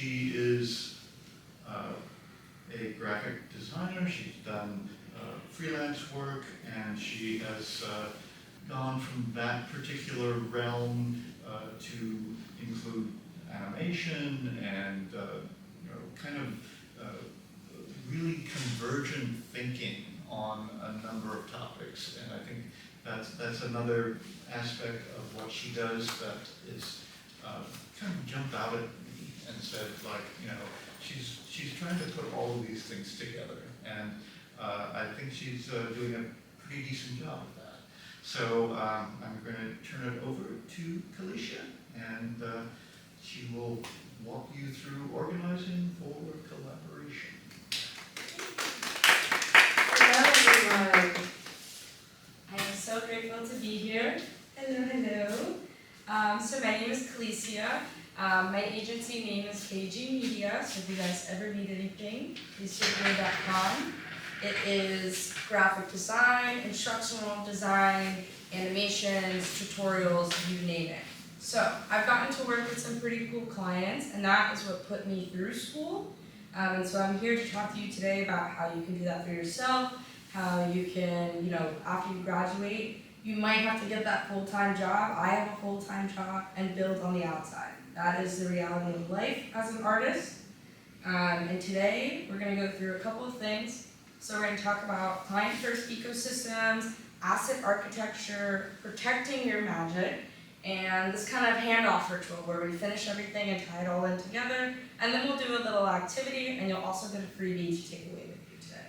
She is a graphic designer. She's done freelance work, and she has gone from that particular realm to include animation and kind of really convergent thinking on a number of topics. And I think that's another aspect of what she does that is kind of jumped out at me and said, like, she's trying to put all of these things together, and I think she's doing a pretty decent job of that. So I'm going to turn it over to Kalisha, and she will walk you through organizing for collaboration. Hello, everyone. I am so grateful to be here. Hello, hello. So my name is Kalisha. My agency name is KG Media, so if you guys ever need anything, please KG.com. It is graphic design, instructional design, animations, tutorials, you name it. So I've gotten to work with some pretty cool clients, and that is what put me through school. And so I'm here to talk to you today about how you can do that for yourself, how you can, after you graduate, you might have to get that full-time job. I have a full-time job and build on the outside. That is the reality of life as an artist. And today we're going to go through a couple of things. So we're going to talk about client-first ecosystems, asset architecture, protecting your magic, and this kind of handoff ritual where we finish everything and tie it all in together. And then we'll do a little activity, and you'll also get a freebie to take away with you today.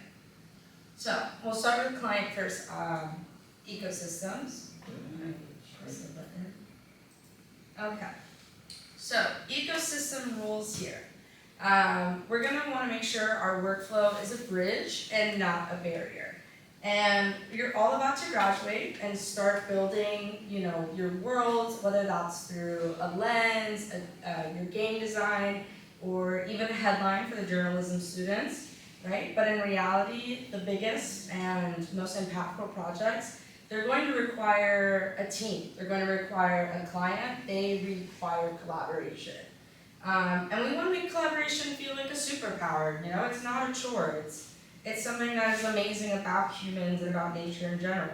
So we'll start with client-first ecosystems. Okay. So ecosystem rules here. We're going to want to make sure our workflow is a bridge and not a barrier. And you're all about to graduate and start building, your worlds, whether that's through a lens, your game design, or even a headline for the journalism students, right? But in reality, the biggest and most impactful projects, they're going to require a team. They're going to require a client. They require collaboration. And we want to make collaboration feel like a superpower. It's not a chore. It's something that is amazing about humans and about nature in general.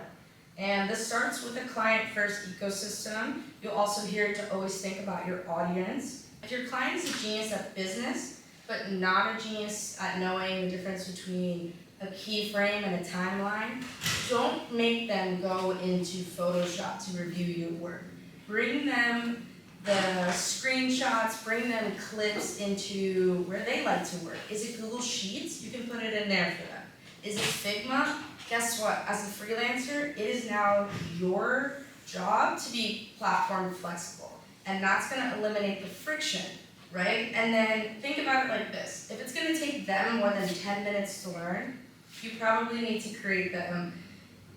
And this starts with a client-first ecosystem. You'll also hear to always think about your audience. If your client is a genius at business, but not a genius at knowing the difference between a keyframe and a timeline, don't make them go into Photoshop to review your work. Bring them the screenshots, bring them clips into where they like to work. Is it Google Sheets? You can put it in there for them. Is it Figma? Guess what? As a freelancer, it is now your job to be platform flexible. And that's going to eliminate the friction, right? And then think about it like this. If it's going to take them more than 10 minutes to learn, you probably need to create them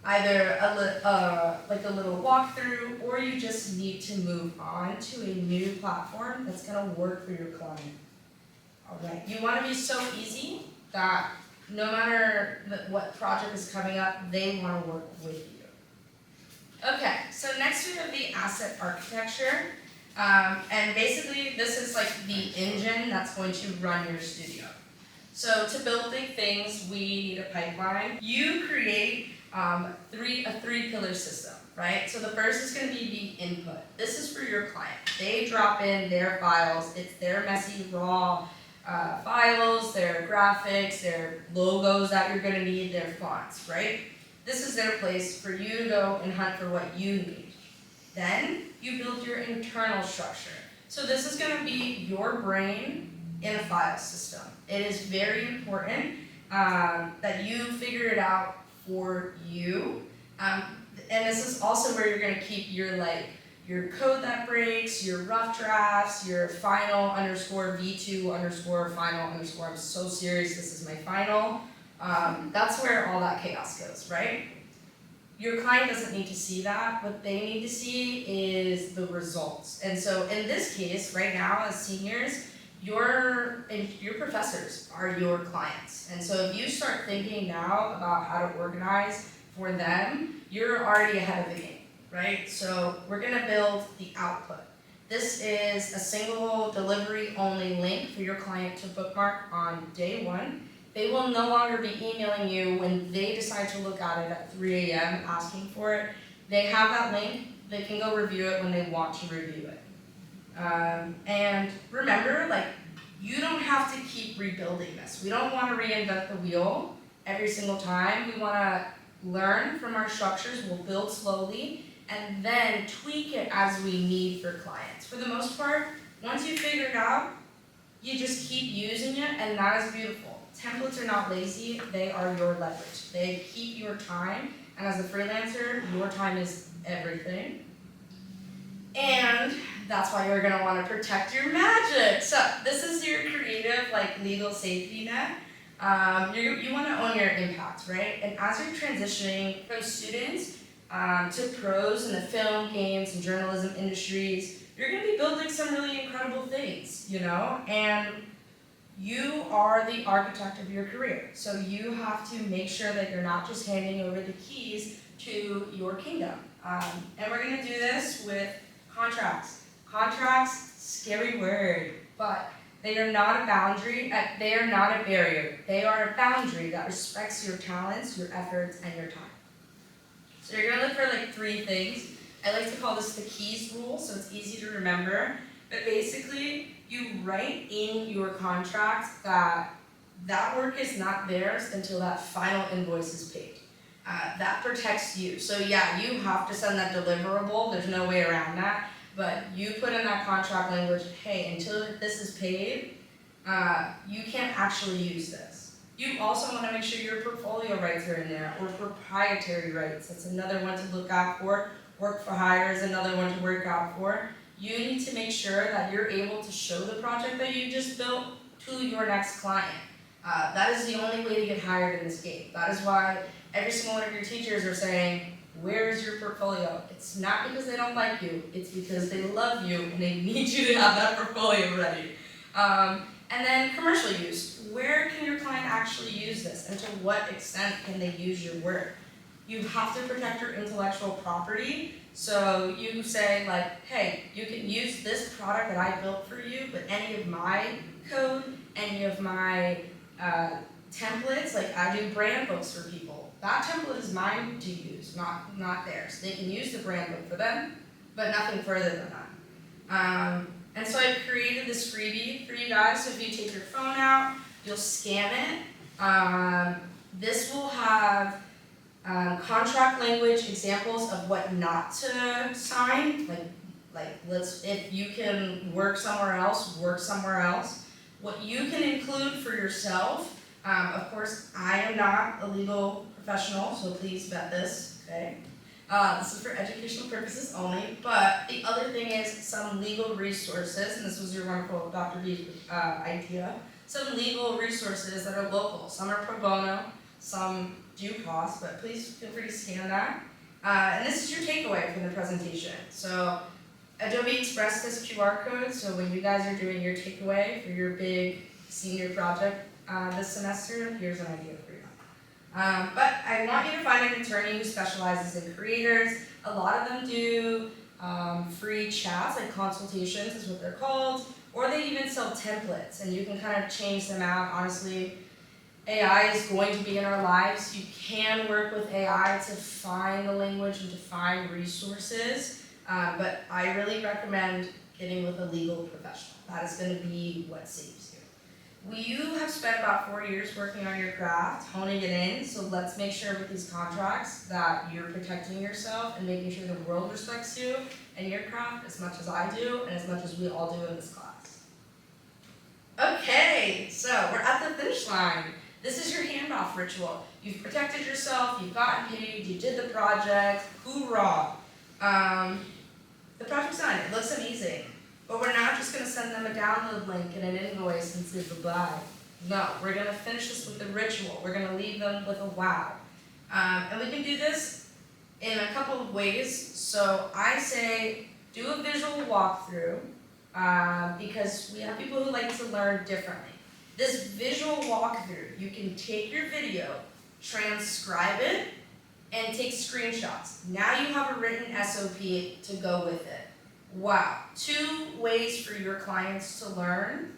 either like a little walkthrough, or you just need to move on to a new platform that's going to work for your client. All right. You want to be so easy that no matter what project is coming up, they want to work with you. Okay, so next we have the asset architecture. And basically this is like the engine that's going to run your studio. So to build big things, we need a pipeline. You create a three-pillar system, right? So the first is going to be the input. This is for your client. They drop in their files. It's their messy, raw files, their graphics, their logos that you're going to need, their fonts, right? This is their place for you to go and hunt for what you need. Then you build your internal structure. So this is going to be your brain in a file system. It is very important that you figure it out for you. And this is also where you're going to keep your code that breaks, your rough drafts, your final _ V2 _ final _ I'm so serious, this is my final. That's where all that chaos goes, right? Your client doesn't need to see that. What they need to see is the results. And so in this case, right now as seniors, your professors are your clients. And so if you start thinking now about how to organize for them, you're already ahead of the game, right? So we're going to build the output. This is a single delivery only link for your client to bookmark on day one. They will no longer be emailing you when they decide to look at it at 3 a.m. asking for it. They have that link, they can go review it when they want to review it. And remember, like, you don't have to keep rebuilding this. We don't want to reinvent the wheel every single time. We want to learn from our structures, we'll build slowly, and then tweak it as we need for clients. For the most part, once you figure it out, you just keep using it, and that is beautiful. Templates are not lazy, they are your leverage. They keep your time, and as a freelancer, your time is everything. And that's why you're gonna wanna protect your magic. So this is your creative, like, legal safety net. You wanna own your impact, right? And as you're transitioning from students to pros in the film, games, and journalism industries, you're gonna be building some really incredible things, you know? And you are the architect of your career. So you have to make sure that you're not just handing over the keys to your kingdom. And we're gonna do this with contracts. Contracts, scary word, but they are not a boundary, they are not a barrier. They are a boundary that respects your talents, your efforts, and your time. So you're gonna look for like 3 things. I like to call this the keys rule, so it's easy to remember. But basically, you write in your contract that that work is not theirs until that final invoice is paid. That protects you. So yeah, you have to send that deliverable, there's no way around that. But you put in that contract language, hey, until this is paid, you can't actually use this. You also want to make sure your portfolio rights are in there, or proprietary rights. That's another one to look out for. Work for hire is another one to work out for. You need to make sure that you're able to show the project that you just built to your next client. That is the only way to get hired in this game. That is why every single one of your teachers are saying, where is your portfolio? It's not because they don't like you, it's because they love you and they need you to have that portfolio ready. And then commercial use. Where can your client actually use this, and to what extent can they use your work? You have to protect your intellectual property. So you say like, hey, you can use this product that I built for you, but any of my code, any of my templates, like I do brand books for people. That template is mine to use, not theirs. They can use the brand book for them, but nothing further than that. And so I created this freebie for you guys. So if you take your phone out, you'll scan it. This will have contract language examples of what not to sign. If you can work somewhere else, work somewhere else. What you can include for yourself. Of course, I am not a legal professional, so please vet this, okay? This is for educational purposes only, but the other thing is some legal resources, and this was your wonderful Dr. B's idea, some legal resources that are local. Some are pro bono, some do cost, but please feel free to scan that. And this is your takeaway from the presentation. So Adobe Express has QR codes, so when you guys are doing your takeaway for your big senior project this semester, here's an idea for you. But I want you to find an attorney who specializes in creators. A lot of them do free chats, like consultations is what they're called, or they even sell templates, and you can kind of change them out. Honestly, AI is going to be in our lives. You can work with AI to find the language and to find resources, but I really recommend getting with a legal professional. That is going to be what saves you. You have spent about 4 years working on your craft, honing it in, so let's make sure with these contracts that you're protecting yourself and making sure the world respects you and your craft as much as I do and as much as we all do in this class. Okay, so we're at the finish line. This is your handoff ritual. You've protected yourself, you've gotten paid, you did the project, hoorah. The project's done, it looks amazing. But we're not just going to send them a download link and an invoice and say goodbye. No, we're going to finish this with a ritual. We're going to leave them with a wow. And we can do this in a couple of ways. So I say do a visual walkthrough because we have people who like to learn differently. This visual walkthrough, you can take your video, transcribe it, and take screenshots. Now you have a written SOP to go with it. wow, 2 ways for your clients to learn.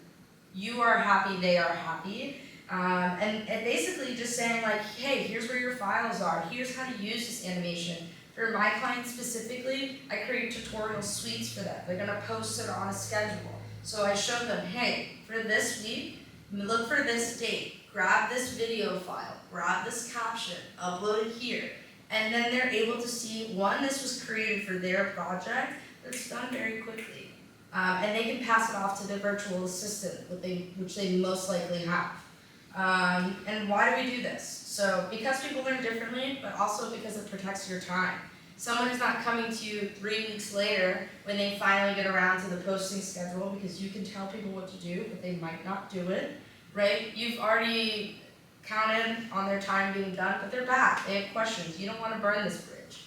You are happy, they are happy. And basically just saying like, hey, here's where your files are, here's how to use this animation. For my clients specifically, I create tutorial suites for them. They're gonna post it on a schedule. So I show them, hey, for this week, look for this date, grab this video file, grab this caption, upload it here. And then they're able to see, one, this was created for their project, but it's done very quickly. And they can pass it off to their virtual assistant, which they most likely have. And why do we do this? So because people learn differently, but also because it protects your time. Someone is not coming to you 3 weeks later when they finally get around to the posting schedule, because you can tell people what to do, but they might not do it, right? You've already counted on their time being done, but they're back, they have questions. You don't want to burn this bridge.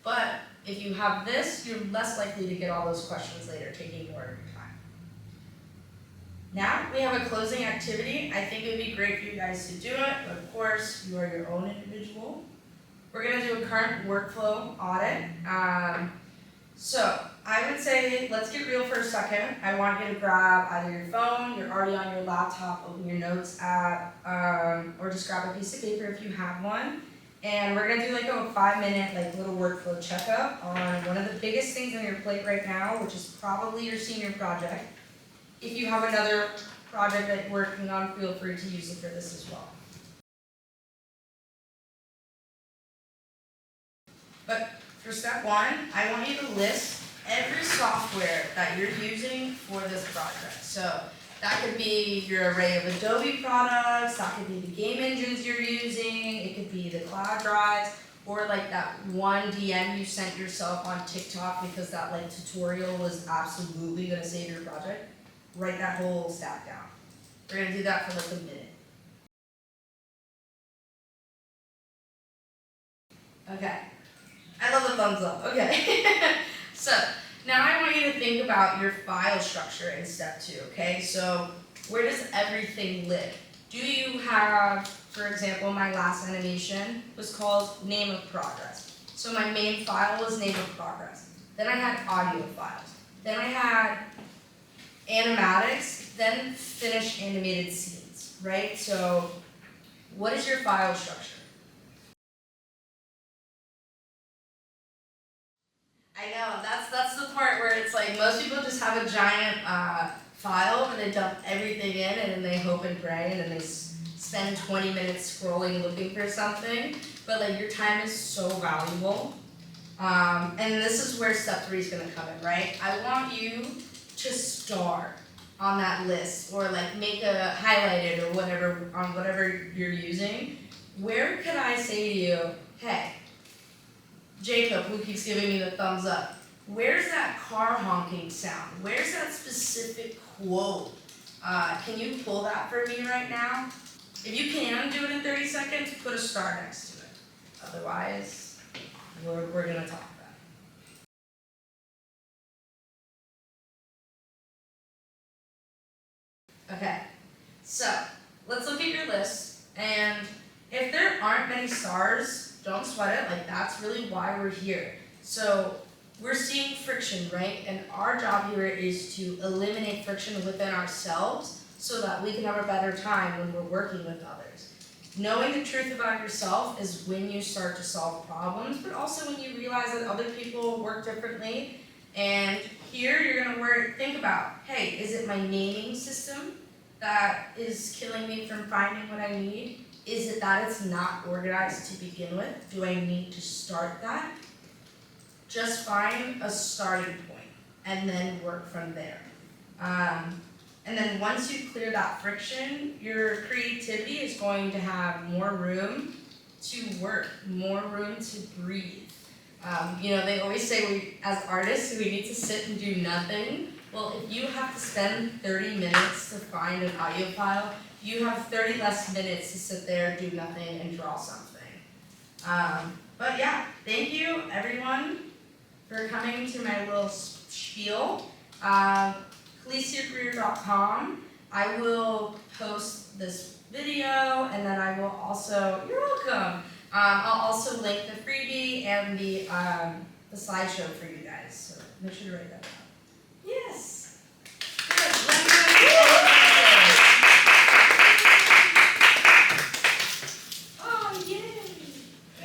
But if you have this, you're less likely to get all those questions later, taking more of your time. Now we have a closing activity. I think it would be great for you guys to do it, but of course, you are your own individual. We're going to do a current workflow audit. So I would say, let's get real for a second. I want you to grab either your phone, you're already on your laptop, open your notes app, or just grab a piece of paper if you have one. And we're gonna do like a 5-minute like little workflow checkup on one of the biggest things on your plate right now, which is probably your senior project. If you have another project that you're working on, feel free to use it for this as well. But for step 1, I want you to list every software that you're using for this project. So that could be your array of Adobe products, that could be the game engines you're using, it could be the cloud drives, or like that one DM you sent yourself on TikTok because that like tutorial was absolutely gonna save your project. Write that whole stack down. We're gonna do that for like a minute. Okay. I love the thumbs up. Okay. So now I want you to think about your file structure in step 2, okay? So where does everything live? Do you have, for example, my last animation was called name of progress. So my main file was name of progress. Then I had audio files. Then I had animatics, then finished animated scenes, right? So what is your file structure? I know, that's the part where it's like most people just have a giant file and they dump everything in and then they hope and pray and then they spend 20 minutes scrolling looking for something. But like your time is so valuable. And this is where step 3 is gonna come in, right? I want you to start on that list or like make a highlighted or whatever on whatever you're using. Where could I say to you, hey, Jacob, who keeps giving me the thumbs up, where's that car honking sound? Where's that specific quote? Can you pull that for me right now? If you can do it in 30 seconds, put a star next to it. Otherwise, we're gonna talk about it. Okay, so let's look at your list, and if there aren't many stars, don't sweat it, like that's really why we're here. So we're seeing friction, right? And our job here is to eliminate friction within ourselves so that we can have a better time when we're working with others. Knowing the truth about yourself is when you start to solve problems, but also when you realize that other people work differently. And here you're gonna think about, hey, is it my naming system that is killing me from finding what I need? Is it that it's not organized to begin with? Do I need to start that? Just find a starting point and then work from there. And then once you clear that friction, your creativity is going to have more room to work, more room to breathe. They always say we, as artists, we need to sit and do nothing. Well, if you have to spend 30 minutes to find an audio file, you have 30 less minutes to sit there, do nothing, and draw something. But yeah, thank you everyone for coming to my little spiel. PoliceYourCareer.com. I will post this video, and then I will also, you're welcome. I'll also link the freebie and the slideshow for you guys, so make sure to write that down.